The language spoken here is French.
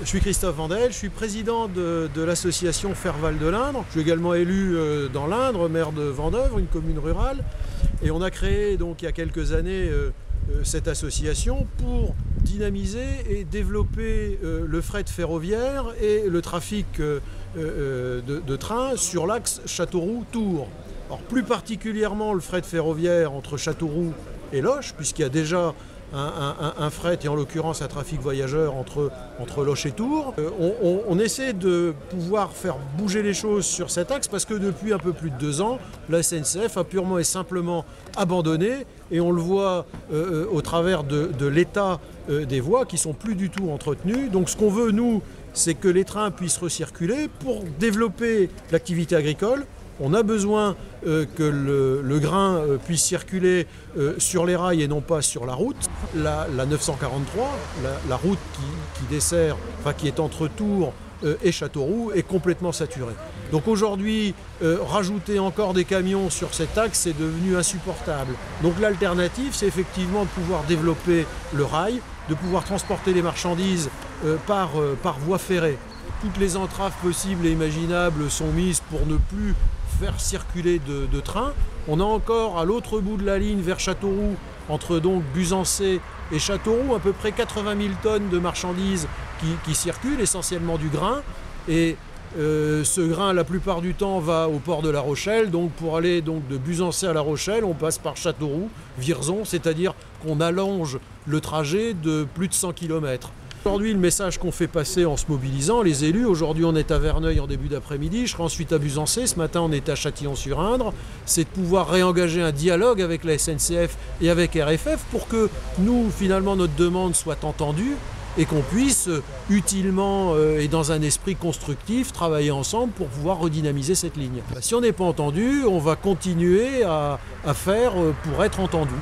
Je suis Christophe Vandel, je suis président de l'association Ferval de l'Indre. Je suis également élu dans l'Indre, maire de Vendeuvre, une commune rurale. Et on a créé donc il y a quelques années cette association pour dynamiser et développer le fret ferroviaire et le trafic de train sur l'axe Châteauroux-Tours. Alors plus particulièrement le fret ferroviaire entre Châteauroux et Loches, puisqu'il y a déjà un fret et en l'occurrence un trafic voyageur entre Loches et Tours. On essaie de pouvoir faire bouger les choses sur cet axe parce que depuis un peu plus de 2 ans, la SNCF a purement et simplement abandonné et on le voit au travers de l'état des voies qui sont plus du tout entretenues. Donc ce qu'on veut nous, c'est que les trains puissent recirculer pour développer l'activité agricole. On a besoin que le grain puisse circuler sur les rails et non pas sur la route. La 943, la route qui dessert, enfin qui est entre Tours et Châteauroux, est complètement saturée. Donc aujourd'hui, rajouter encore des camions sur cet axe, c'est devenu insupportable. Donc l'alternative, c'est effectivement de pouvoir développer le rail, de pouvoir transporter les marchandises par voie ferrée. Toutes les entraves possibles et imaginables sont mises pour ne plus faire circuler de trains. On a encore à l'autre bout de la ligne vers Châteauroux, entre donc Buzancais et Châteauroux, à peu près 80 000 tonnes de marchandises qui circulent, essentiellement du grain. Et ce grain, la plupart du temps, va au port de La Rochelle. Donc pour aller donc, de Buzancais à La Rochelle, on passe par Châteauroux, Vierzon, c'est-à-dire qu'on allonge le trajet de plus de 100 km. Aujourd'hui, le message qu'on fait passer en se mobilisant, les élus, aujourd'hui on est à Verneuil en début d'après-midi, je serai ensuite à Buzancais, ce matin on est à Châtillon-sur-Indre, c'est de pouvoir réengager un dialogue avec la SNCF et avec RFF pour que nous, finalement, notre demande soit entendue et qu'on puisse utilement et dans un esprit constructif travailler ensemble pour pouvoir redynamiser cette ligne. Si on n'est pas entendu, on va continuer à faire pour être entendu.